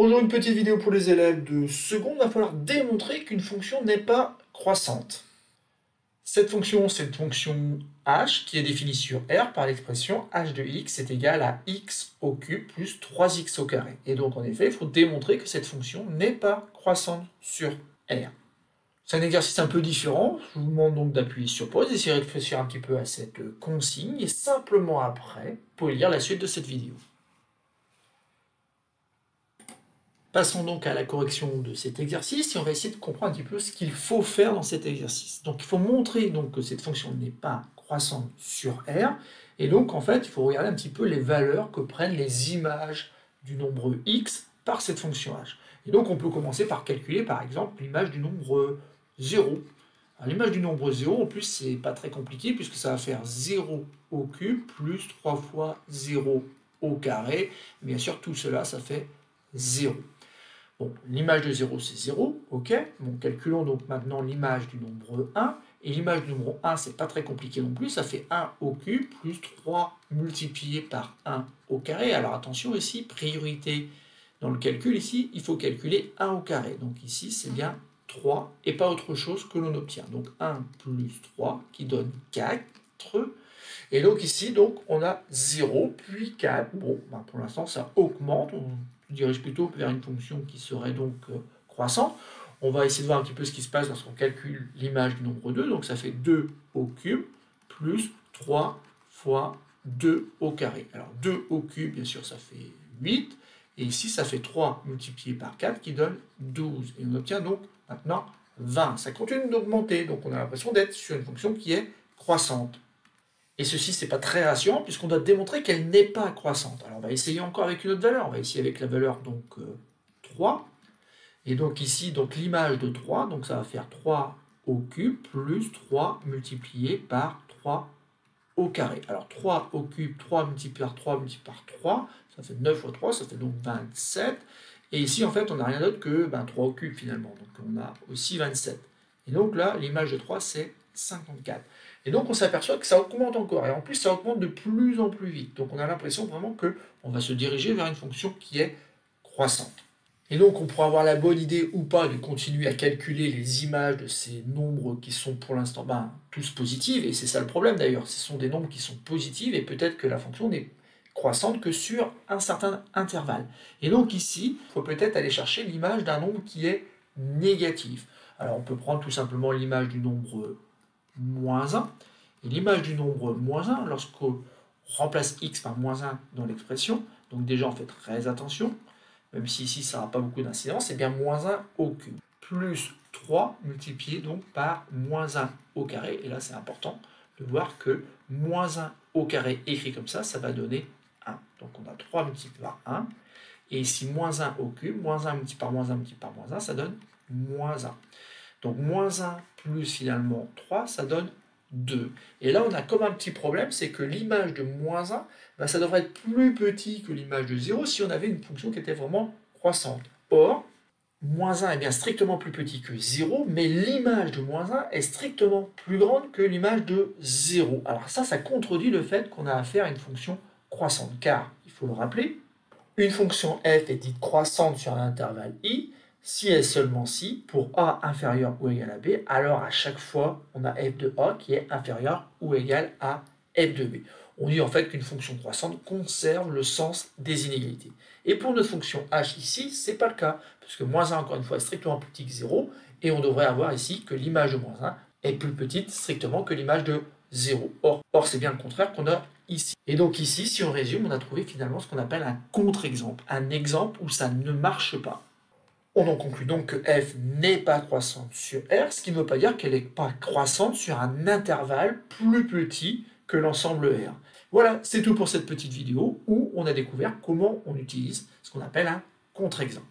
Bonjour, une petite vidéo pour les élèves de seconde. Il va falloir démontrer qu'une fonction n'est pas croissante. Cette fonction, c'est une fonction h qui est définie sur R par l'expression h de x est égal à x au cube plus 3x au carré. Et donc, en effet, il faut démontrer que cette fonction n'est pas croissante sur R. C'est un exercice un peu différent. Je vous demande donc d'appuyer sur pause, d'essayer de réfléchir un petit peu à cette consigne et simplement après, vous pouvez lire la suite de cette vidéo. Passons donc à la correction de cet exercice et on va essayer de comprendre un petit peu ce qu'il faut faire dans cet exercice. Donc il faut montrer donc, que cette fonction n'est pas croissante sur R et donc en fait il faut regarder un petit peu les valeurs que prennent les images du nombre x par cette fonction h. Et donc on peut commencer par calculer par exemple l'image du nombre 0. L'image du nombre 0 en plus c'est pas très compliqué puisque ça va faire 0 au cube plus 3 fois 0 au carré. Bien sûr tout cela ça fait 0. Bon, l'image de 0, c'est 0, ok. Bon, calculons donc maintenant l'image du nombre 1. Et l'image du nombre 1, c'est pas très compliqué non plus, ça fait 1 au cube plus 3 multiplié par 1 au carré. Alors attention ici, priorité dans le calcul, ici, il faut calculer 1 au carré. Donc ici, c'est bien 3 et pas autre chose que l'on obtient. Donc 1 plus 3 qui donne 4. Et donc ici, donc, on a 0 puis 4. Bon, ben pour l'instant, ça augmente. On dirige plutôt vers une fonction qui serait donc croissante. On va essayer de voir un petit peu ce qui se passe lorsqu'on calcule l'image du nombre 2. Donc ça fait 2 au cube plus 3 fois 2 au carré. Alors 2 au cube, bien sûr, ça fait 8. Et ici, ça fait 3 multiplié par 4 qui donne 12. Et on obtient donc maintenant 20. Ça continue d'augmenter. Donc on a l'impression d'être sur une fonction qui est croissante. Et ceci, ce n'est pas très rassurant puisqu'on doit démontrer qu'elle n'est pas croissante. Alors on va essayer encore avec une autre valeur. On va essayer avec la valeur donc 3. Et donc ici, donc l'image de 3, donc ça va faire 3 au cube plus 3 multiplié par 3 au carré. Alors 3 au cube, 3 multiplié par 3 multiplié par 3, ça fait 9 fois 3, ça fait donc 27. Et ici, en fait, on n'a rien d'autre que 3 au cube finalement. Donc on a aussi 27. Et donc là, l'image de 3, c'est 54. Et donc on s'aperçoit que ça augmente encore, et en plus ça augmente de plus en plus vite. Donc on a l'impression vraiment qu'on va se diriger vers une fonction qui est croissante. Et donc on pourra avoir la bonne idée ou pas de continuer à calculer les images de ces nombres qui sont pour l'instant tous positifs, et c'est ça le problème d'ailleurs, ce sont des nombres qui sont positifs, et peut-être que la fonction n'est croissante que sur un certain intervalle. Et donc ici, il faut peut-être aller chercher l'image d'un nombre qui est négatif. Alors on peut prendre tout simplement l'image du nombre moins 1. Et l'image du nombre moins 1, lorsqu'on remplace x par moins 1 dans l'expression, donc déjà on fait très attention, même si ici ça n'aura pas beaucoup d'incidence, c'est bien moins 1 au cube, plus 3 multiplié donc par moins 1 au carré, et là c'est important de voir que moins 1 au carré écrit comme ça va donner 1. Donc on a 3 multiplié par 1, et ici moins 1 au cube, moins 1 multiplié par moins 1 multiplié par moins 1, ça donne moins 1. Donc moins 1 plus finalement 3, ça donne 2. Et là, on a comme un petit problème, c'est que l'image de moins 1, ça devrait être plus petit que l'image de 0 si on avait une fonction qui était vraiment croissante. Or, moins 1 est bien strictement plus petit que 0, mais l'image de moins 1 est strictement plus grande que l'image de 0. Alors ça contredit le fait qu'on a affaire à une fonction croissante, car, il faut le rappeler, une fonction f est dite croissante sur un intervalle i, si et seulement si, pour a inférieur ou égal à b, alors à chaque fois, on a f de a qui est inférieur ou égal à f de b. On dit en fait qu'une fonction croissante conserve le sens des inégalités. Et pour notre fonction h ici, ce n'est pas le cas, puisque moins 1, encore une fois, est strictement plus petit que 0, et on devrait avoir ici que l'image de moins 1 est plus petite strictement que l'image de 0. Or c'est bien le contraire qu'on a ici. Et donc ici, si on résume, on a trouvé finalement ce qu'on appelle un contre-exemple, un exemple où ça ne marche pas. On en conclut donc que f n'est pas croissante sur R, ce qui ne veut pas dire qu'elle n'est pas croissante sur un intervalle plus petit que l'ensemble R. Voilà, c'est tout pour cette petite vidéo où on a découvert comment on utilise ce qu'on appelle un contre-exemple.